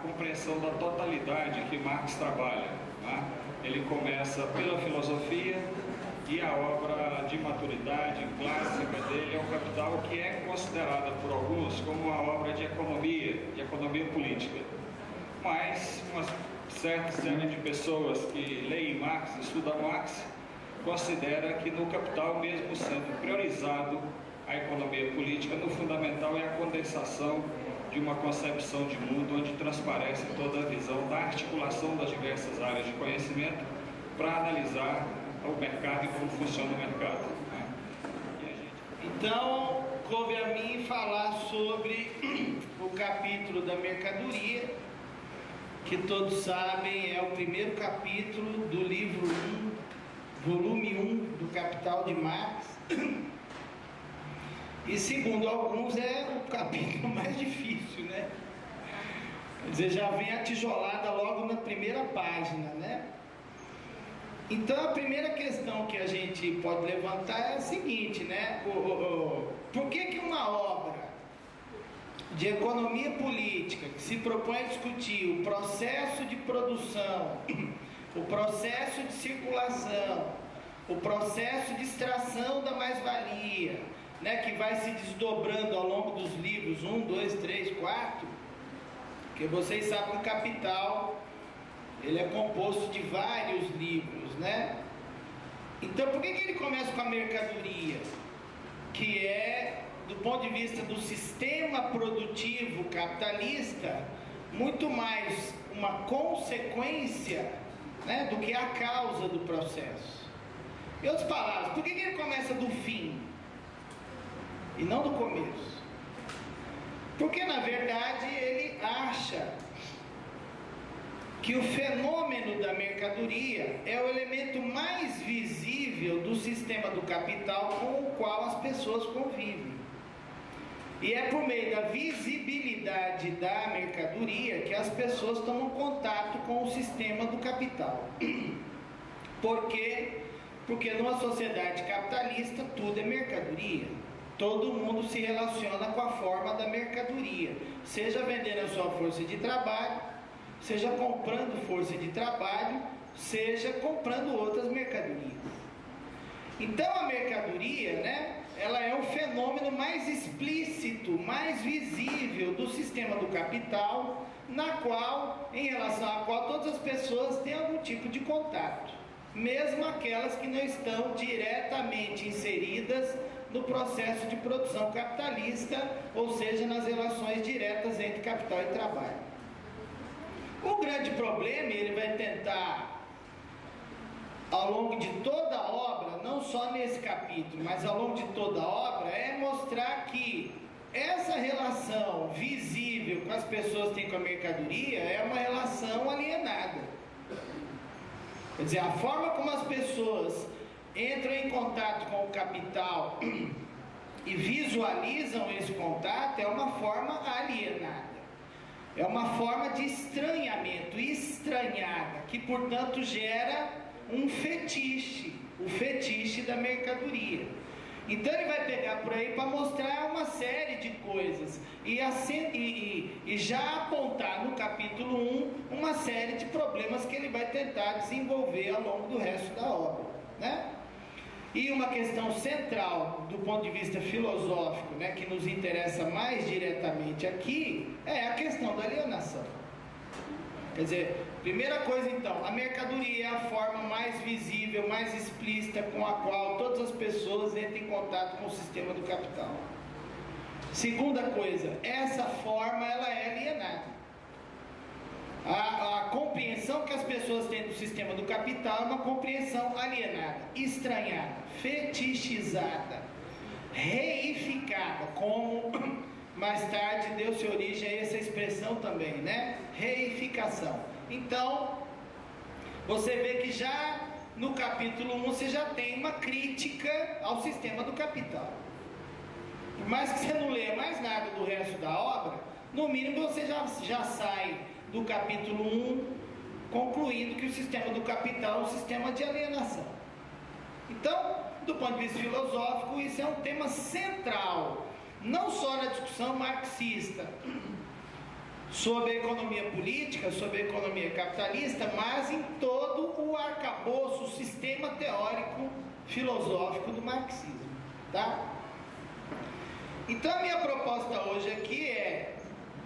compreensão da totalidade que Marx trabalha, né? Ele começa pela filosofia e a obra de maturidade clássica dele é o Capital, que é considerada por alguns como uma obra de economia política. Mas uma certa série de pessoas que leem Marx, estudam Marx, considera que no Capital, mesmo sendo priorizado a economia política, no fundamental é a condensação de uma concepção de mundo onde transparece toda a visão da articulação das diversas áreas de conhecimento para analisar o mercado e como funciona o mercado, né? Então, coube a mim falar sobre o capítulo da mercadoria, que todos sabem é o primeiro capítulo do livro 1, volume 1 do Capital de Marx. E segundo alguns é o capítulo mais difícil, né? Quer dizer, já vem a tijolada logo na primeira página, né? Então a primeira questão que a gente pode levantar é a seguinte, né? Por que uma obra de economia política que se propõe a discutir o processo de produção, o processo de circulação, o processo de extração da mais-valia, né, que vai se desdobrando ao longo dos livros 1, 2, 3, 4, porque vocês sabem que o Capital ele é composto de vários livros, né? Então por que ele começa com a mercadoria, que é, do ponto de vista do sistema produtivo capitalista, muito mais uma consequência, né, do que a causa do processo? Em outras palavras, por que ele começa do fim e não do começo? Porque na verdade ele acha que o fenômeno da mercadoria é o elemento mais visível do sistema do capital com o qual as pessoas convivem. E é por meio da visibilidade da mercadoria que as pessoas tomam contato com o sistema do capital. Por quê? Porque numa sociedade capitalista tudo é mercadoria. Todo mundo se relaciona com a forma da mercadoria, seja vendendo a sua força de trabalho, seja comprando força de trabalho, seja comprando outras mercadorias. Então a mercadoria, né, ela é o fenômeno mais explícito, mais visível do sistema do capital, em relação à qual todas as pessoas têm algum tipo de contato, mesmo aquelas que não estão diretamente inseridas no processo de produção capitalista, ou seja, nas relações diretas entre capital e trabalho. O grande problema, ele vai tentar, ao longo de toda a obra, não só nesse capítulo, mas ao longo de toda a obra, é mostrar que essa relação visível que as pessoas têm com a mercadoria é uma relação alienada. Quer dizer, a forma como as pessoas entram em contato com o capital e visualizam esse contato é uma forma alienada. É uma forma de estranhamento, estranhada, que portanto gera um fetiche, o fetiche da mercadoria. Então ele vai pegar por aí para mostrar uma série de coisas e já apontar no capítulo 1 uma série de problemas que ele vai tentar desenvolver ao longo do resto da obra, né? E uma questão central do ponto de vista filosófico, né, que nos interessa mais diretamente aqui, é a questão da alienação. Quer dizer, primeira coisa então, a mercadoria é a forma mais visível, mais explícita com a qual todas as pessoas entram em contato com o sistema do capital. Segunda coisa, essa forma ela é alienada. A compreensão que as pessoas têm do sistema do capital é uma compreensão alienada, estranhada, fetichizada, reificada, como mais tarde deu-se origem a essa expressão também, né? Reificação. Então, você vê que já no capítulo 1 você já tem uma crítica ao sistema do capital. Por mais que você não leia mais nada do resto da obra, no mínimo você já sai do capítulo 1 concluindo que o sistema do capital é um sistema de alienação. Então, do ponto de vista filosófico, isso é um tema central, não só na discussão marxista sobre a economia política, sobre a economia capitalista, mas em todo o arcabouço, o sistema teórico filosófico do marxismo, tá? Então a minha proposta hoje aqui é,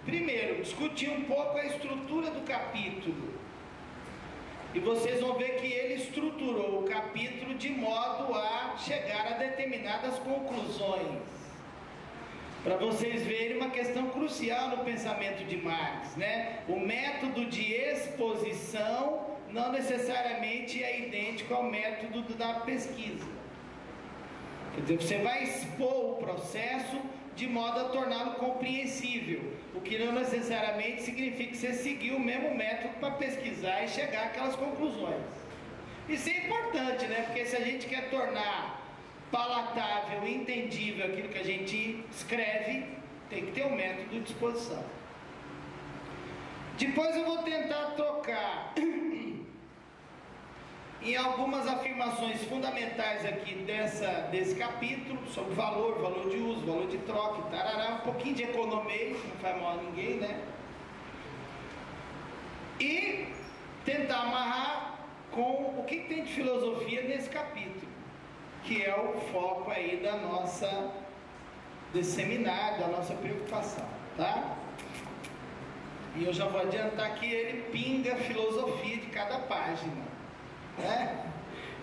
primeiro, discutir um pouco a estrutura do capítulo. E vocês vão ver que ele estruturou o capítulo de modo a chegar a determinadas conclusões. Para vocês verem uma questão crucial no pensamento de Marx, né? O método de exposição não necessariamente é idêntico ao método da pesquisa. Quer dizer, você vai expor o processo de modo a torná-lo compreensível, o que não necessariamente significa que você seguiu o mesmo método para pesquisar e chegar àquelas conclusões. Isso é importante, né? Porque se a gente quer tornar palatável e entendível aquilo que a gente escreve, tem que ter um método de exposição. Depois eu vou tentar tocar em algumas afirmações fundamentais aqui desse capítulo, sobre valor de uso, valor de troca, tarará, um pouquinho de economia, não faz mal a ninguém, né? E tentar amarrar com o que tem de filosofia nesse capítulo, que é o foco aí desse seminário, da nossa preocupação, tá? E eu já vou adiantar que ele pinga a filosofia de cada página, né?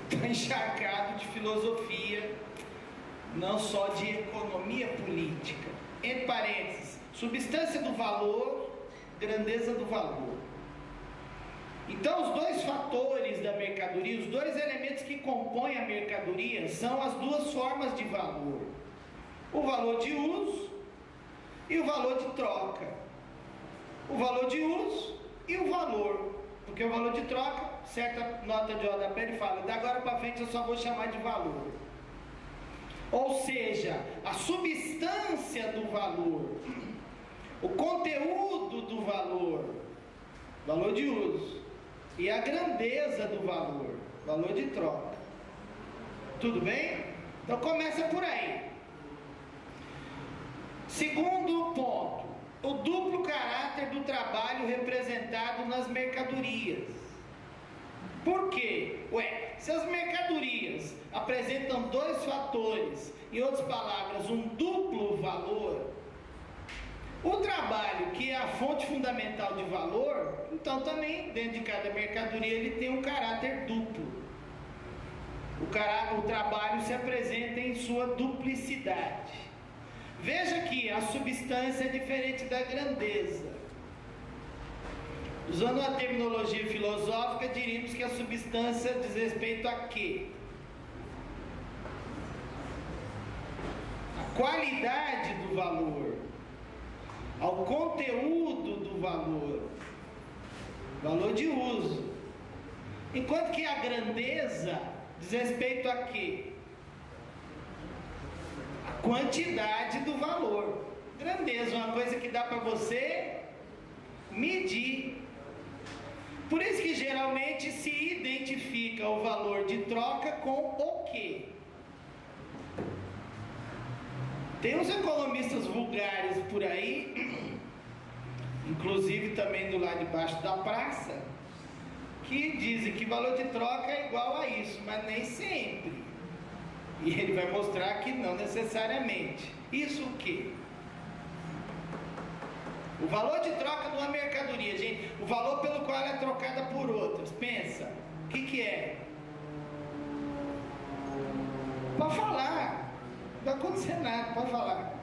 Está encharcado de filosofia, não só de economia política. Entre parênteses, substância do valor, grandeza do valor. Então, os dois fatores da mercadoria, os dois elementos que compõem a mercadoria, são as duas formas de valor: o valor de uso e o valor de troca. O valor de uso e o valor, porque o valor de troca, certa nota de rodapé, ele fala, da agora para frente eu só vou chamar de valor. Ou seja, a substância do valor, o conteúdo do valor, valor de uso, e a grandeza do valor de troca. Tudo bem? Então começa por aí. Segundo ponto, o duplo caráter do trabalho representado nas mercadorias. Por quê? Se as mercadorias apresentam dois fatores, em outras palavras, um duplo valor, o trabalho, que é a fonte fundamental de valor, então também, dentro de cada mercadoria, ele tem um caráter duplo. O trabalho se apresenta em sua duplicidade. Veja que a substância é diferente da grandeza. Usando uma terminologia filosófica, diríamos que a substância diz respeito a quê? A qualidade do valor, ao conteúdo do valor de uso. Enquanto que a grandeza diz respeito a quê? A quantidade do valor. Grandeza é uma coisa que dá para você medir. Por isso que geralmente se identifica o valor de troca com o quê? Tem uns economistas vulgares por aí, inclusive também do lado de baixo da praça, que dizem que valor de troca é igual a isso, mas nem sempre. E ele vai mostrar que não necessariamente. Isso o quê? O valor de troca de uma mercadoria, gente, o valor pelo qual ela é trocada por outras. Pensa, o que é? Pode falar, não vai acontecer nada, pode falar.